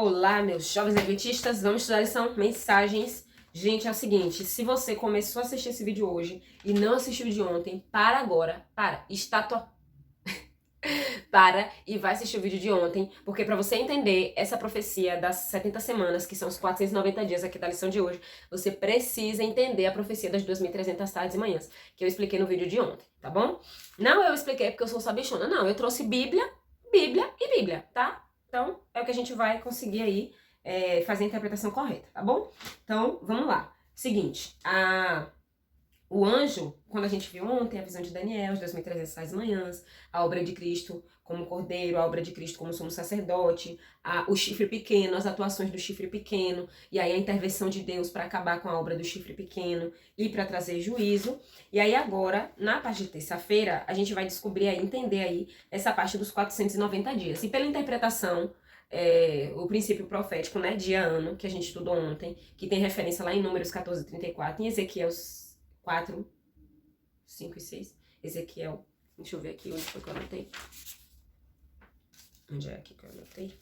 Olá, meus jovens adventistas, vamos estudar a lição Mensagens. Gente, é o seguinte, se você começou a assistir esse vídeo hoje e não assistiu o de ontem, para agora, para e vai assistir o vídeo de ontem, porque para você entender essa profecia das 70 semanas, que são os 490 dias aqui da lição de hoje, você precisa entender a profecia das 2.300 tardes e manhãs, que eu expliquei no vídeo de ontem, tá bom? Não eu expliquei porque eu sou sabichona, não, eu trouxe Bíblia e Bíblia, tá? Então, é o que a gente vai conseguir aí fazer a interpretação correta, tá bom? Então, vamos lá. Seguinte, o anjo, quando a gente viu ontem a visão de Daniel, as 2.300 manhãs, a obra de Cristo como cordeiro, a obra de Cristo como sumo sacerdote, o chifre pequeno, as atuações do chifre pequeno, e aí a intervenção de Deus para acabar com a obra do chifre pequeno e para trazer juízo. E aí agora, na parte de terça-feira, a gente vai descobrir aí, entender aí essa parte dos 490 dias. E pela interpretação, o princípio profético, né, dia-ano, que a gente estudou ontem, que tem referência lá em Números 14:34, em Ezequiel 4, 5 e 6. Ezequiel, deixa eu ver aqui onde foi que eu anotei. Onde é aqui que eu anotei?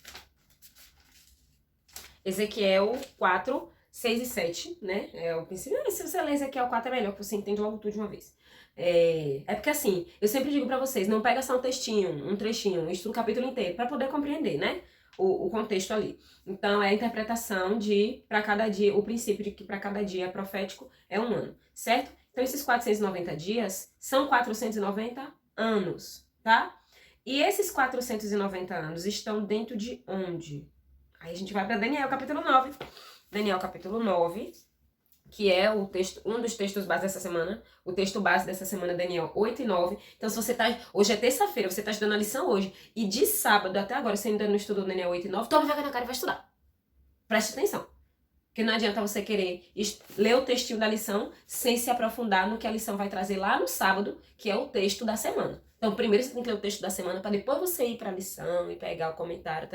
Ezequiel 4, 6 e 7, né? É o princípio. Se você ler Ezequiel 4 é melhor, que você entende logo tudo de uma vez. É porque assim, eu sempre digo pra vocês, não pega só um textinho, um trechinho, estuda o capítulo inteiro, pra poder compreender, né? O contexto ali. Então, é a interpretação de, para cada dia, o princípio de que para cada dia profético é um ano, certo? Então, esses 490 dias são 490 anos, tá? E esses 490 anos estão dentro de onde? Aí a gente vai para Daniel, capítulo 9. Daniel, capítulo 9, que é o texto, um dos textos base dessa semana. O texto base dessa semana é Daniel 8 e 9. Então, se você tá... Hoje é terça-feira, você tá estudando a lição hoje. E de sábado até agora, você ainda não estudou Daniel 8 e 9, toma vergonha na cara e vai estudar. Preste atenção. Porque não adianta você querer ler o textinho da lição sem se aprofundar no que a lição vai trazer lá no sábado, que é o texto da semana. Então, primeiro você tem que ler o texto da semana para depois você ir para a lição e pegar o comentário,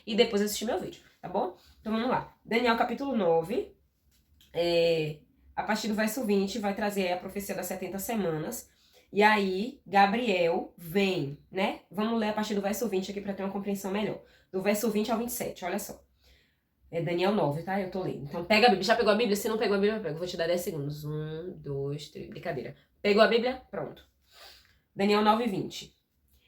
e depois assistir meu vídeo, tá bom? Então, vamos lá. Daniel, capítulo 9, a partir do verso 20, vai trazer a profecia das 70 semanas. E aí, Gabriel vem, né? Vamos ler a partir do verso 20 aqui para ter uma compreensão melhor. Do verso 20 ao 27, olha só. É Daniel 9, tá? Eu tô lendo. Então pega a Bíblia. Já pegou a Bíblia? Se não pegou a Bíblia, eu pego. Vou te dar 10 segundos. 1, 2, 3. Brincadeira. Pegou a Bíblia? Pronto. Daniel 9, 20.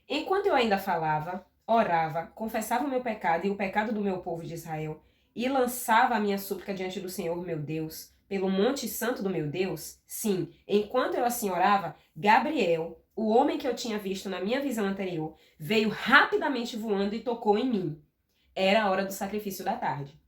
Enquanto eu ainda falava, orava, confessava o meu pecado e o pecado do meu povo de Israel, e lançava a minha súplica diante do Senhor meu Deus, pelo monte santo do meu Deus, sim, enquanto eu assim orava, Gabriel, o homem que eu tinha visto na minha visão anterior, veio rapidamente voando e tocou em mim. Era a hora do sacrifício da tarde.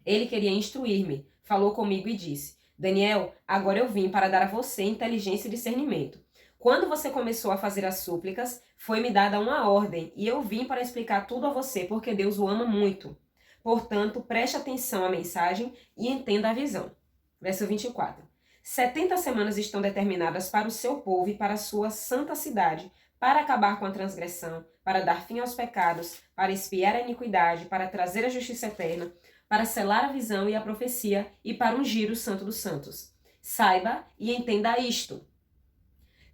Ele queria instruir-me, falou comigo e disse: Daniel, agora eu vim para dar a você inteligência e discernimento. Quando você começou a fazer as súplicas, foi-me dada uma ordem, e eu vim para explicar tudo a você, porque Deus o ama muito. Portanto, preste atenção à mensagem e entenda a visão. Verso 24. 70 semanas estão determinadas para o seu povo e para a sua santa cidade, para acabar com a transgressão, para dar fim aos pecados, para expiar a iniquidade, para trazer a justiça eterna, para selar a visão e a profecia e para ungir o santo dos santos. Saiba e entenda isto.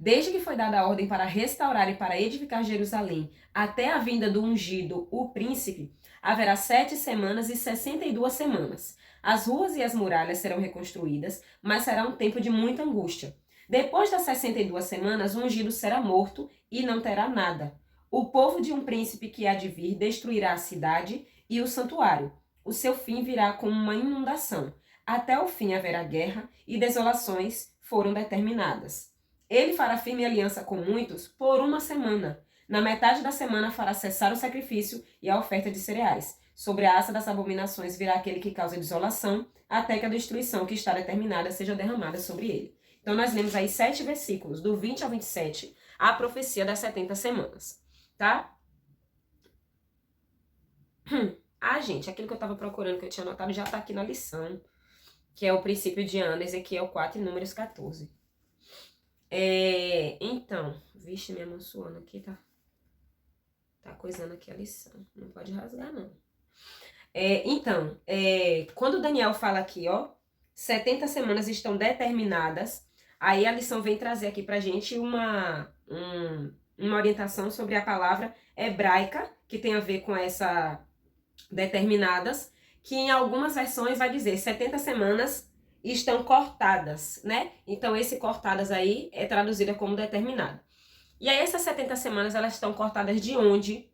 Desde que foi dada a ordem para restaurar e para edificar Jerusalém, até a vinda do ungido, o príncipe, haverá 7 semanas e 62 semanas. As ruas e as muralhas serão reconstruídas, mas será um tempo de muita angústia. Depois das 62 semanas, o ungido será morto e não terá nada. O povo de um príncipe que há de vir destruirá a cidade e o santuário. O seu fim virá como uma inundação. Até o fim haverá guerra e desolações foram determinadas. Ele fará firme aliança com muitos por 1 semana. Na metade da semana fará cessar o sacrifício e a oferta de cereais. Sobre a aça das abominações virá aquele que causa desolação, até que a destruição que está determinada seja derramada sobre ele. Então nós lemos aí 7 versículos, do 20 ao 27, a profecia das 70 semanas, tá? Gente, aquilo que eu estava procurando, que eu tinha anotado, já está aqui na lição, que é o princípio de Ana, Ezequiel 4 e Números 14. Então, vixe, minha mão suando aqui, tá coisando aqui a lição, não pode rasgar, não. Quando Daniel fala aqui, ó, 70 semanas estão determinadas, aí a lição vem trazer aqui pra gente uma orientação sobre a palavra hebraica, que tem a ver com essa determinadas, que em algumas versões vai dizer 70 semanas estão cortadas, né? Então, esse cortadas aí é traduzida como determinado. E aí, essas 70 semanas, elas estão cortadas de onde?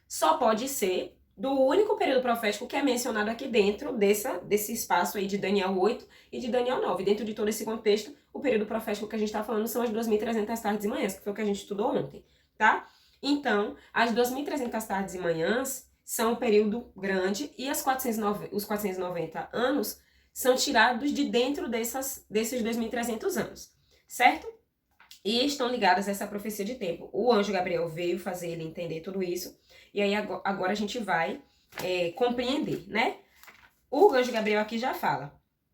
Só pode ser do único período profético que é mencionado aqui dentro desse espaço aí de Daniel 8 e de Daniel 9. Dentro de todo esse contexto, o período profético que a gente está falando são as 2.300 tardes e manhãs, que foi o que a gente estudou ontem, tá? Então, as 2.300 tardes e manhãs são um período grande e os 490 anos são tirados de dentro desses 2.300 anos, certo? E estão ligadas a essa profecia de tempo. O anjo Gabriel veio fazer ele entender tudo isso. E aí agora a gente vai compreender, né? O anjo Gabriel aqui já fala.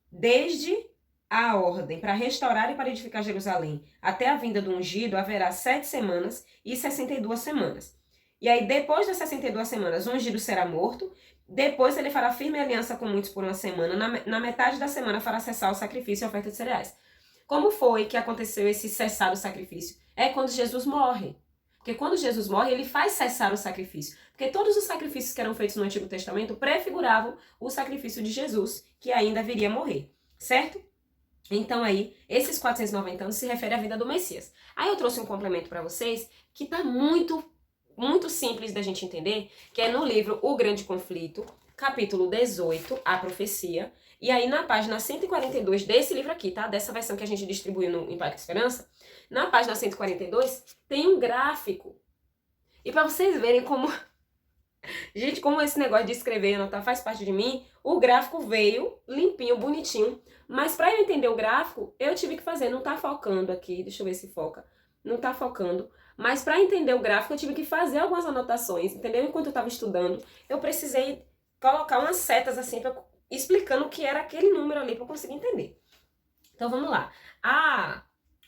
Desde a ordem para restaurar e para edificar Jerusalém até a vinda do ungido, haverá 7 semanas e 62 semanas. E aí, depois das 62 semanas, o ungido será morto. Depois ele fará firme aliança com muitos por uma semana. Na metade da semana fará cessar o sacrifício e a oferta de cereais. Como foi que aconteceu esse cessar do sacrifício? É quando Jesus morre. Porque quando Jesus morre, ele faz cessar o sacrifício. Porque todos os sacrifícios que eram feitos no Antigo Testamento prefiguravam o sacrifício de Jesus, que ainda viria a morrer. Certo? Então aí, esses 490 anos se refere à vida do Messias. Aí eu trouxe um complemento para vocês, que tá muito simples da gente entender, que é no livro O Grande Conflito, capítulo 18, A Profecia. E aí, na página 142 desse livro aqui, tá? Dessa versão que a gente distribuiu no Impacto Esperança, na página 142, tem um gráfico. E para vocês verem como... Gente, como esse negócio de escrever e anotar faz parte de mim, o gráfico veio limpinho, bonitinho. Mas para eu entender o gráfico, eu tive que fazer. Não tá focando aqui, deixa eu ver se foca. Não tá focando. Mas para entender o gráfico, eu tive que fazer algumas anotações, entendeu? Enquanto eu tava estudando, eu precisei colocar umas setas assim explicando o que era aquele número ali para eu conseguir entender. Então vamos lá.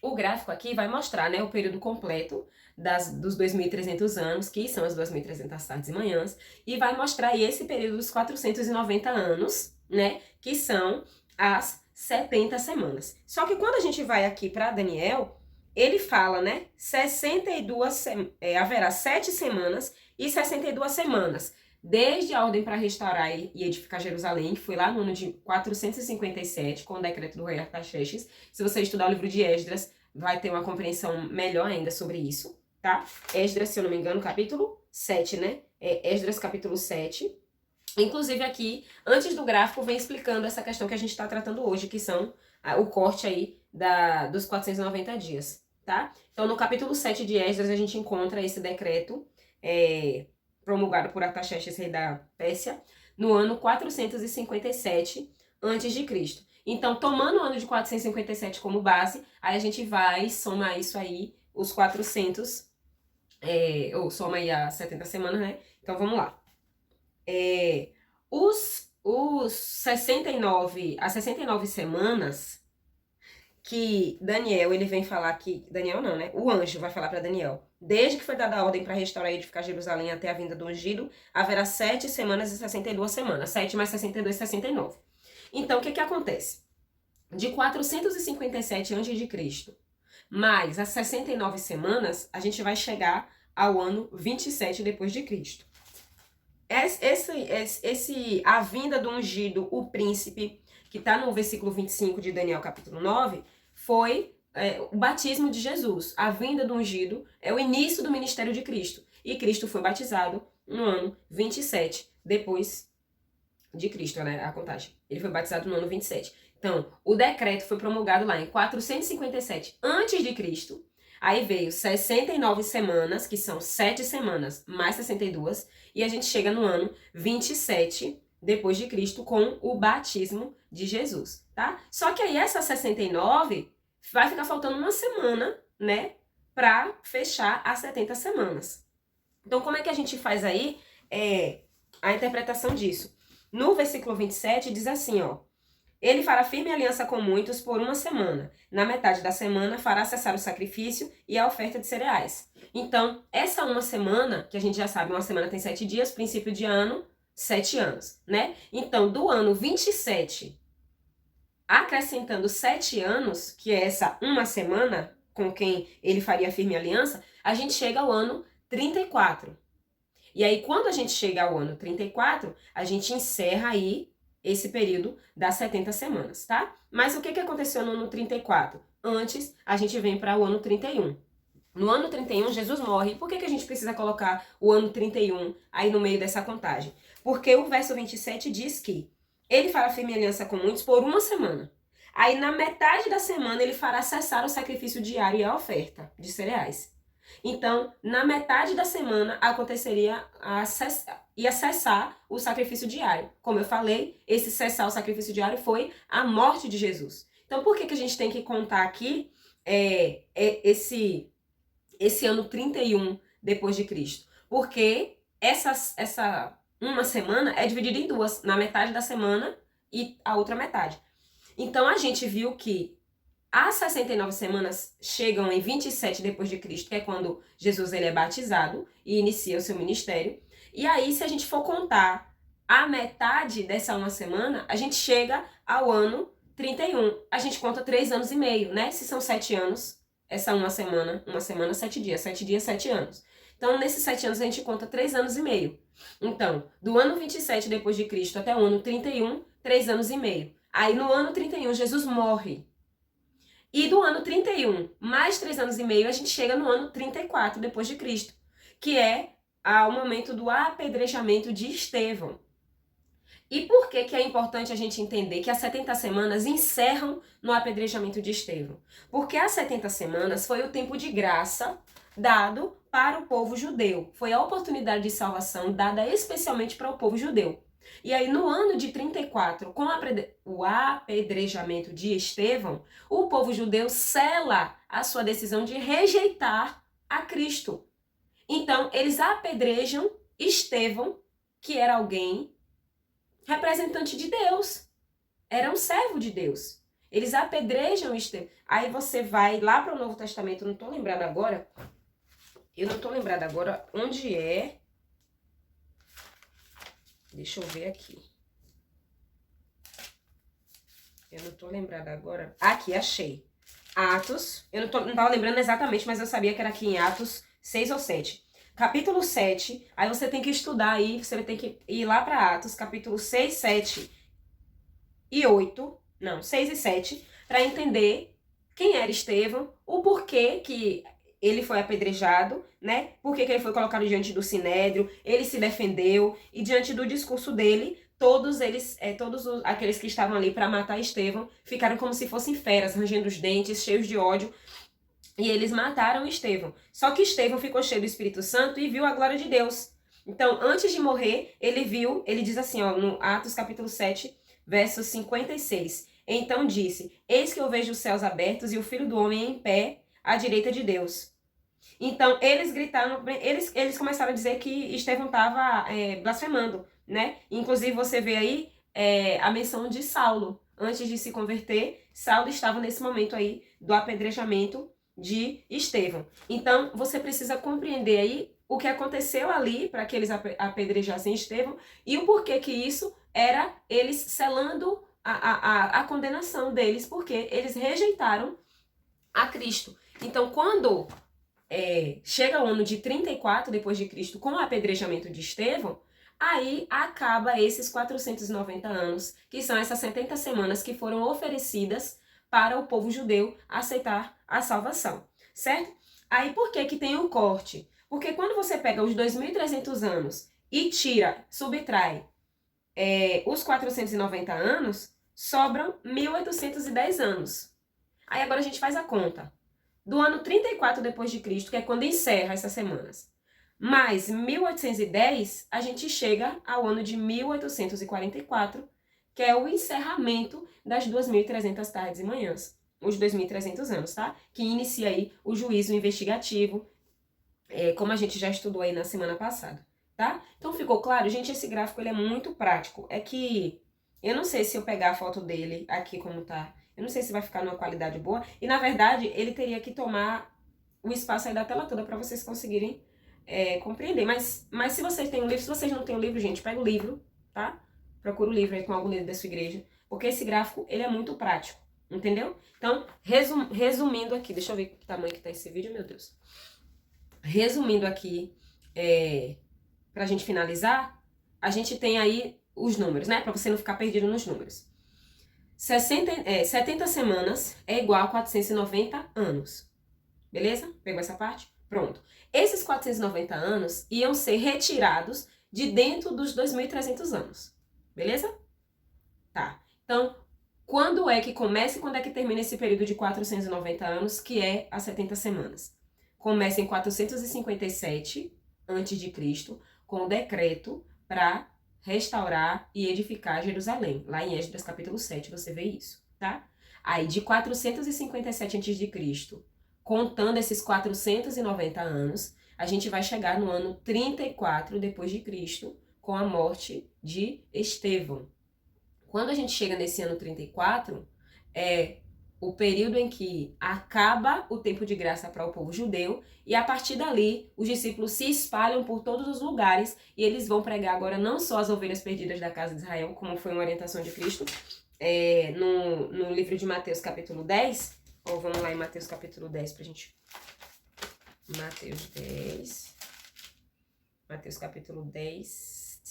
O gráfico aqui vai mostrar, né, o período completo dos 2.300 anos, que são as 2.300 tardes e manhãs, e vai mostrar aí esse período dos 490 anos, né, que são as 70 semanas. Só que quando a gente vai aqui para Daniel, ele fala, né, haverá 7 semanas e 62 semanas. Desde a ordem para restaurar e edificar Jerusalém, que foi lá no ano de 457, com o decreto do rei Artaxerxes. Se você estudar o livro de Esdras, vai ter uma compreensão melhor ainda sobre isso, tá? Esdras, se eu não me engano, capítulo 7, né? Esdras, capítulo 7. Inclusive aqui, antes do gráfico, vem explicando essa questão que a gente está tratando hoje, que são o corte aí dos 490 dias, tá? Então, no capítulo 7 de Esdras, a gente encontra esse decreto, promulgado por Artaxerxes, rei da Pérsia, no ano 457 a.C. Então, tomando o ano de 457 como base, aí a gente vai somar isso aí, os 400, ou soma aí as 70 semanas, né? Então, vamos lá. As 69 semanas que Daniel, ele vem falar aqui, Daniel não, né? O anjo vai falar para Daniel. Desde que foi dada a ordem para restaurar e edificar Jerusalém até a vinda do ungido, haverá 7 semanas e 62 semanas. 7 mais 62, 69. Então, o que acontece? De 457 a.C., mais as 69 semanas, a gente vai chegar ao ano 27 depois de Cristo. A vinda do ungido, o príncipe, que está no versículo 25 de Daniel, capítulo 9, foi o batismo de Jesus. A vinda do ungido é o início do ministério de Cristo. E Cristo foi batizado no ano 27 depois de Cristo, né? A contagem. Ele foi batizado no ano 27. Então, o decreto foi promulgado lá em 457 a.C. Aí veio 69 semanas, que são 7 semanas mais 62, e a gente chega no ano 27 depois de Cristo com o batismo de Jesus, tá? Só que aí essa 69 vai ficar faltando uma semana, né, para fechar as 70 semanas. Então, como é que a gente faz aí a interpretação disso? No versículo 27 diz assim, ó: ele fará firme aliança com muitos por uma semana. Na metade da semana fará cessar o sacrifício e a oferta de cereais. Então, essa uma semana, que a gente já sabe, uma semana tem 7 dias, princípio de ano, 7 anos, né? Então, do ano 27, acrescentando 7 anos, que é essa uma semana com quem ele faria firme aliança, a gente chega ao ano 34. E aí, quando a gente chega ao ano 34, a gente encerra aí esse período das 70 semanas, tá? Mas o que aconteceu no ano 34? Antes, a gente vem para o ano 31. No ano 31, Jesus morre. Por que a gente precisa colocar o ano 31 aí no meio dessa contagem? Porque o verso 27 diz que ele fará firme aliança com muitos por uma semana. Aí, na metade da semana, ele fará cessar o sacrifício diário e a oferta de cereais. Então, na metade da semana, aconteceria ia cessar o sacrifício diário. Como eu falei, esse cessar o sacrifício diário foi a morte de Jesus. Então, por que a gente tem que contar aqui esse ano 31 depois de Cristo? Porque essa uma semana é dividida em duas, na metade da semana e a outra metade. Então a gente viu que as 69 semanas chegam em 27 depois de Cristo, que é quando Jesus ele é batizado e inicia o seu ministério. E aí, se a gente for contar a metade dessa uma semana, a gente chega ao ano 31. A gente conta 3 anos e meio, né? Se são 7 anos, essa uma semana, 7 dias, 7 dias, 7 anos. Então, nesses 7 anos, a gente conta 3 anos e meio. Então, do ano 27 depois de Cristo até o ano 31, 3 anos e meio. Aí, no ano 31, Jesus morre. E do ano 31, mais 3 anos e meio, a gente chega no ano 34 depois de Cristo, que é o momento do apedrejamento de Estevão. E por que é importante a gente entender que as 70 semanas encerram no apedrejamento de Estevão? Porque as 70 semanas foi o tempo de graça dado para o povo judeu. Foi a oportunidade de salvação dada especialmente para o povo judeu. E aí, no ano de 34, com o apedrejamento de Estevão, o povo judeu sela a sua decisão de rejeitar a Cristo. Então, eles apedrejam Estevão, que era alguém representante de Deus. Era um servo de Deus. Eles apedrejam Estevão. Aí você vai lá para o Novo Testamento, eu não estou lembrada agora. Onde é. Deixa eu ver aqui. Eu não tô lembrada agora. Aqui, achei. Atos. Eu não tava lembrando exatamente, mas eu sabia que era aqui em Atos 6 ou 7. Capítulo 7. Aí você tem que estudar aí. Você vai ter que ir lá para Atos, capítulo 6, 7 e 8. Não, 6 e 7. Para entender quem era Estevão, o porquê que ele foi apedrejado, né? Por que ele foi colocado diante do sinédrio, ele se defendeu, e diante do discurso dele, todos aqueles que estavam ali para matar Estevão, ficaram como se fossem feras, rangendo os dentes, cheios de ódio, e eles mataram Estevão. Só que Estevão ficou cheio do Espírito Santo e viu a glória de Deus. Então, antes de morrer, ele diz assim, ó, no Atos capítulo 7, verso 56. Então disse, eis que eu vejo os céus abertos e o Filho do Homem em pé à direita de Deus. Então, eles gritaram, eles começaram a dizer que Estevão estava blasfemando, né? Inclusive, você vê aí a menção de Saulo. Antes de se converter, Saulo estava nesse momento aí do apedrejamento de Estevão. Então, você precisa compreender aí o que aconteceu ali para que eles apedrejassem Estevão e o porquê que isso era eles selando a condenação deles, porque eles rejeitaram a Cristo. Então, quando chega o ano de 34 depois de Cristo com o apedrejamento de Estevão, aí acaba esses 490 anos, que são essas 70 semanas que foram oferecidas para o povo judeu aceitar a salvação, certo? Aí por que tem um corte? Porque quando você pega os 2.300 anos e subtrai os 490 anos, sobram 1.810 anos. Aí agora a gente faz a conta. Do ano 34 depois de Cristo, que é quando encerra essas semanas, mais 1810, a gente chega ao ano de 1844, que é o encerramento das 2.300 tardes e manhãs, os 2.300 anos, tá? Que inicia aí o juízo investigativo, como a gente já estudou aí na semana passada, tá? Então ficou claro? Gente, esse gráfico ele é muito prático. É que eu não sei se eu pegar a foto dele aqui como tá, eu não sei se vai ficar numa qualidade boa. E, na verdade, ele teria que tomar o espaço aí da tela toda para vocês conseguirem compreender. Mas se vocês têm um livro, se vocês não têm um livro, gente, pega o livro, tá? Procura o livro aí com algum livro da sua igreja. Porque esse gráfico, ele é muito prático, entendeu? Então, resumindo aqui, deixa eu ver que tamanho que tá esse vídeo, meu Deus. Resumindo aqui, pra gente finalizar, a gente tem aí os números, né? Pra você não ficar perdido nos números. 70 semanas é igual a 490 anos. Beleza? Pegou essa parte? Pronto. Esses 490 anos iam ser retirados de dentro dos 2.300 anos. Beleza? Tá. Então, quando é que começa e quando é que termina esse período de 490 anos, que é as 70 semanas? Começa em 457 a.C., com o decreto para restaurar e edificar Jerusalém. Lá em Esdras capítulo 7 você vê isso, tá? Aí de 457 a.C., contando esses 490 anos, a gente vai chegar no ano 34 depois de Cristo, com a morte de Estevão. Quando a gente chega nesse ano 34, é o período em que acaba o tempo de graça para o povo judeu, e a partir dali os discípulos se espalham por todos os lugares e eles vão pregar agora não só as ovelhas perdidas da casa de Israel, como foi uma orientação de Cristo, no livro de Mateus capítulo 10, ou vamos lá em Mateus capítulo 10 pra gente... Mateus 10, Mateus capítulo 10,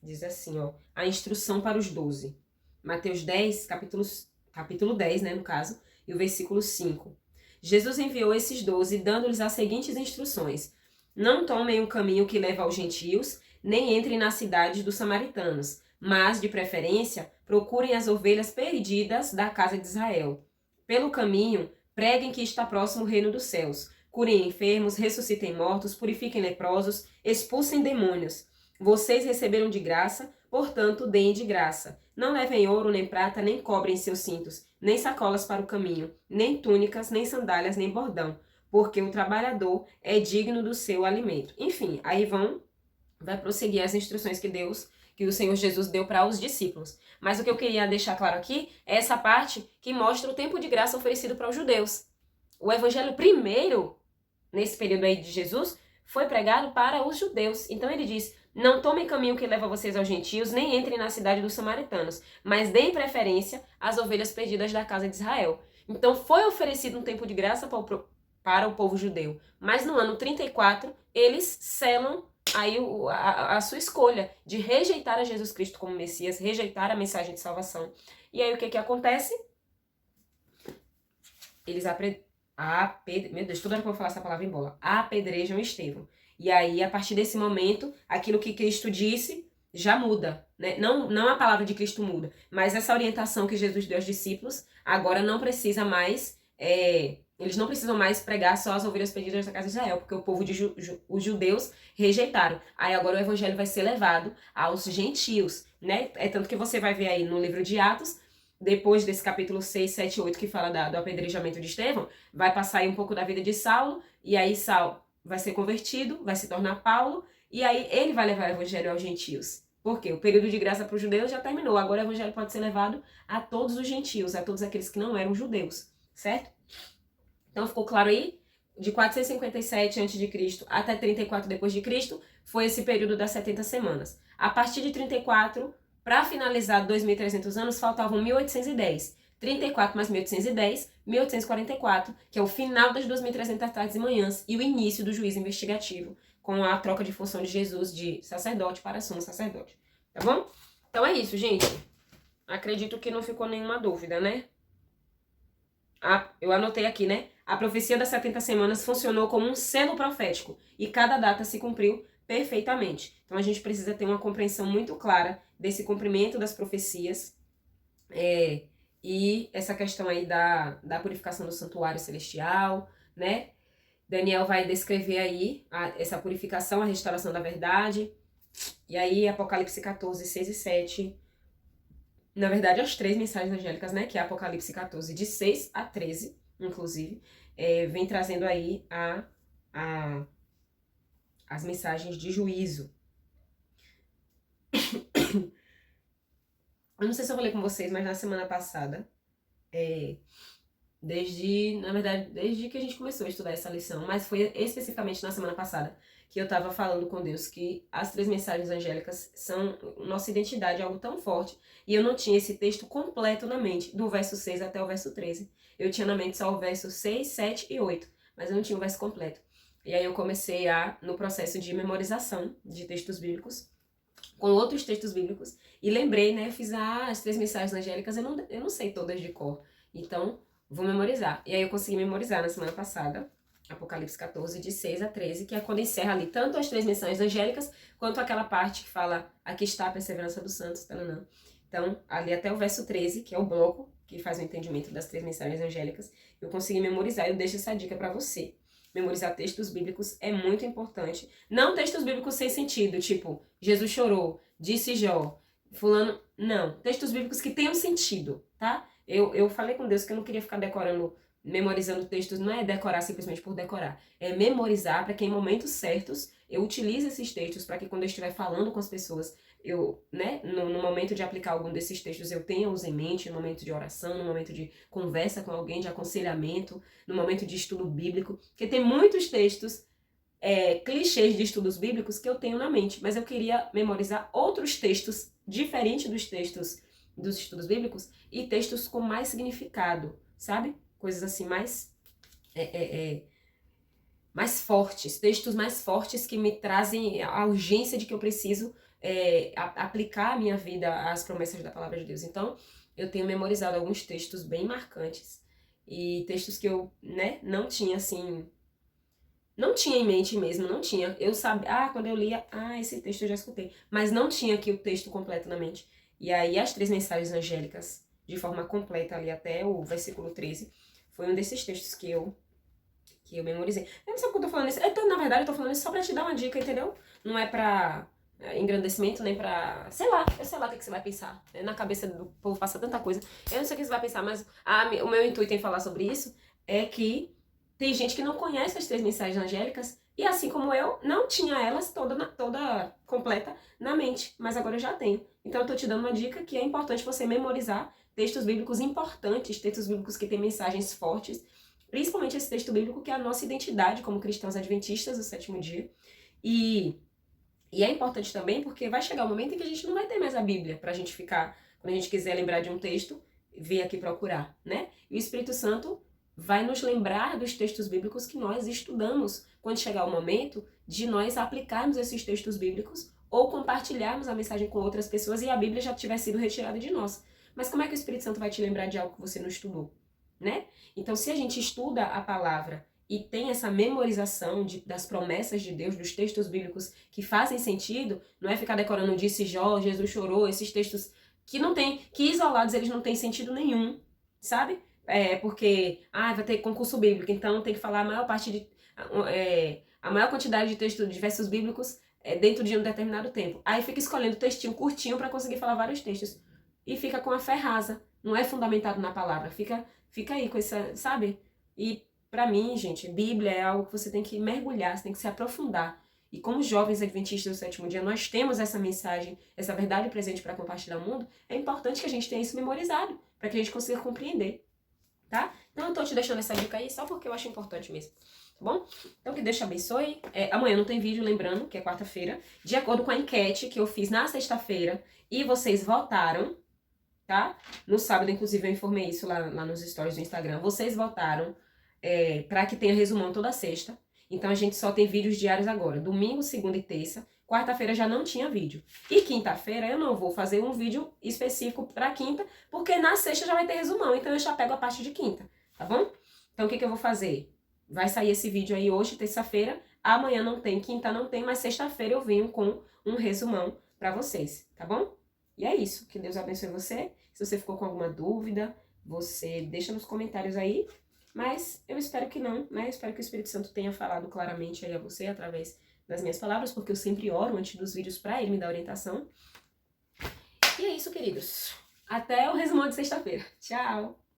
diz assim, ó, a instrução para os 12. Mateus 10, capítulo 10, né, no caso, e o versículo 5. Jesus enviou esses 12, dando-lhes as seguintes instruções: não tomem o caminho que leva aos gentios, nem entrem nas cidades dos samaritanos, mas, de preferência, procurem as ovelhas perdidas da casa de Israel. Pelo caminho, preguem que está próximo o reino dos céus. Curem enfermos, ressuscitem mortos, purifiquem leprosos, expulsem demônios. Vocês receberam de graça, portanto, deem de graça. Não levem ouro, nem prata, nem cobre em seus cintos, nem sacolas para o caminho, nem túnicas, nem sandálias, nem bordão, porque o trabalhador é digno do seu alimento. Enfim, aí vai prosseguir as instruções que o Senhor Jesus deu para os discípulos. Mas o que eu queria deixar claro aqui é essa parte que mostra o tempo de graça oferecido para os judeus. O evangelho primeiro, nesse período aí de Jesus, foi pregado para os judeus. Então ele diz: não tomem caminho que leva vocês aos gentios, nem entrem na cidade dos samaritanos, mas deem preferência às ovelhas perdidas da casa de Israel. Então foi oferecido um tempo de graça para o povo judeu. Mas no ano 34, eles selam aí a sua escolha de rejeitar a Jesus Cristo como Messias, rejeitar a mensagem de salvação. E aí o que acontece? Eles meu Deus, toda hora que eu vou falar essa palavra embola. Apedrejam Estevão. E aí, a partir desse momento, aquilo que Cristo disse já muda, né? Não a palavra de Cristo muda, mas essa orientação que Jesus deu aos discípulos agora não precisa mais, eles não precisam mais pregar só as ovelhas perdidas da casa de Israel, porque o povo os judeus rejeitaram. Aí agora o evangelho vai ser levado aos gentios, né? É tanto que você vai ver aí no livro de Atos, depois desse capítulo 6, 7 e 8 que fala do apedrejamento de Estevão, vai passar aí um pouco da vida de Saulo, e aí Saulo vai ser convertido, vai se tornar Paulo, e aí ele vai levar o evangelho aos gentios. Por quê? O período de graça para os judeus já terminou, agora o evangelho pode ser levado a todos os gentios, a todos aqueles que não eram judeus, certo? Então ficou claro aí? De 457 a.C. até 34 depois de Cristo, foi esse período das 70 semanas. A partir de 34, para finalizar 2.300 anos, faltavam 1810. 34 mais 1810, 1844, que é o final das 2.300 tardes e manhãs e o início do juízo investigativo, com a troca de função de Jesus de sacerdote para sumo sacerdote. Tá bom? Então é isso, gente. Acredito que não ficou nenhuma dúvida, né? Eu anotei aqui, né? A profecia das 70 semanas funcionou como um selo profético e cada data se cumpriu perfeitamente. Então a gente precisa ter uma compreensão muito clara desse cumprimento das profecias e essa questão aí da purificação do santuário celestial, né? Daniel vai descrever aí essa purificação, a restauração da verdade. E aí Apocalipse 14, 6 e 7... Na verdade, as 3 mensagens angélicas, né? Que é Apocalipse 14, de 6 a 13, inclusive, vem trazendo aí as mensagens de juízo. Eu não sei se eu falei com vocês, mas na semana passada, desde que a gente começou a estudar essa lição, mas foi especificamente na semana passada que eu estava falando com Deus que as 3 mensagens angélicas são nossa identidade, algo tão forte, e eu não tinha esse texto completo na mente, do verso 6 até o verso 13. Eu tinha na mente só o verso 6, 7 e 8, mas eu não tinha o verso completo. E aí eu comecei no processo de memorização de textos bíblicos, com outros textos bíblicos, e lembrei, né, fiz as 3 mensagens angélicas, eu não sei todas de cor, então vou memorizar. E aí eu consegui memorizar na semana passada, Apocalipse 14, de 6 a 13, que é quando encerra ali tanto as 3 mensagens angélicas, quanto aquela parte que fala, aqui está a perseverança dos santos, taranã. Então, ali até o verso 13, que é o bloco que faz o entendimento das 3 mensagens angélicas, eu consegui memorizar. Eu deixo essa dica para você. Memorizar textos bíblicos é muito importante. Não textos bíblicos sem sentido, tipo, Jesus chorou, disse Jó, fulano... Não, textos bíblicos que tenham sentido, tá? Eu falei com Deus que eu não queria ficar decorando, memorizando textos, não é decorar simplesmente por decorar. É memorizar para que em momentos certos eu utilize esses textos, para que quando eu estiver falando com as pessoas, eu, né, no momento de aplicar algum desses textos, eu tenha-os em mente, no momento de oração, no momento de conversa com alguém, de aconselhamento, no momento de estudo bíblico, porque tem muitos textos, clichês de estudos bíblicos que eu tenho na mente, mas eu queria memorizar outros textos diferentes dos textos dos estudos bíblicos e textos com mais significado, sabe? Coisas assim mais mais fortes, textos mais fortes que me trazem a urgência de que eu preciso aplicar a minha vida às promessas da palavra de Deus. Então, eu tenho memorizado alguns textos bem marcantes e textos que eu, né, não tinha assim, não tinha em mente mesmo, não tinha. Eu sabia, quando eu lia, esse texto eu já escutei, mas não tinha aqui o texto completo na mente. E aí as 3 mensagens angélicas, de forma completa ali até o versículo 13, foi um desses textos que eu memorizei. Eu não sei porque eu tô falando isso. Na verdade, eu tô falando isso só pra te dar uma dica, entendeu? Não é pra engrandecimento, nem pra... eu sei lá o que você vai pensar. Na cabeça do povo passa tanta coisa. Eu não sei o que você vai pensar, mas o meu intuito em falar sobre isso é que tem gente que não conhece as 3 mensagens angélicas e, assim como eu, não tinha elas toda completa na mente, mas agora eu já tenho. Então eu tô te dando uma dica que é importante você memorizar textos bíblicos importantes, textos bíblicos que têm mensagens fortes, principalmente esse texto bíblico que é a nossa identidade como cristãos adventistas do 7º dia. E é importante também porque vai chegar um momento em que a gente não vai ter mais a Bíblia pra gente ficar, quando a gente quiser lembrar de um texto, vir aqui procurar, né? E o Espírito Santo vai nos lembrar dos textos bíblicos que nós estudamos quando chegar o momento de nós aplicarmos esses textos bíblicos ou compartilharmos a mensagem com outras pessoas e a Bíblia já tiver sido retirada de nós. Mas como é que o Espírito Santo vai te lembrar de algo que você não estudou, né? Então, se a gente estuda a palavra e tem essa memorização das promessas de Deus, dos textos bíblicos que fazem sentido, não é ficar decorando disse Jó, Jesus chorou, esses textos que não tem, que isolados eles não têm sentido nenhum, sabe? Porque, vai ter concurso bíblico, então tem que falar a maior parte de, a maior quantidade de textos, de versos bíblicos dentro de um determinado tempo. Aí fica escolhendo textinho curtinho para conseguir falar vários textos. E fica com a fé rasa, não é fundamentado na palavra, fica aí com essa, sabe? E pra mim, gente, Bíblia é algo que você tem que mergulhar, você tem que se aprofundar. E como jovens adventistas do 7º dia, nós temos essa mensagem, essa verdade presente para compartilhar ao mundo, é importante que a gente tenha isso memorizado, para que a gente consiga compreender, tá? Então eu tô te deixando essa dica aí só porque eu acho importante mesmo, tá bom? Então que Deus te abençoe. Amanhã não tem vídeo, lembrando, que é quarta-feira, de acordo com a enquete que eu fiz na sexta-feira, e vocês votaram, tá? No sábado, inclusive, eu informei isso lá nos stories do Instagram. Vocês votaram para que tenha resumão toda sexta. Então, a gente só tem vídeos diários agora. Domingo, segunda e terça. Quarta-feira já não tinha vídeo. E quinta-feira eu não vou fazer um vídeo específico para quinta, porque na sexta já vai ter resumão. Então, eu já pego a parte de quinta, tá bom? Então, o que eu vou fazer? Vai sair esse vídeo aí hoje, terça-feira. Amanhã não tem, quinta não tem, mas sexta-feira eu venho com um resumão para vocês, tá bom? E é isso. Que Deus abençoe você. Se você ficou com alguma dúvida, você deixa nos comentários aí. Mas eu espero que não, né? Eu espero que o Espírito Santo tenha falado claramente aí a você através das minhas palavras, porque eu sempre oro antes dos vídeos pra ele me dar orientação. E é isso, queridos. Até o resumão de sexta-feira. Tchau!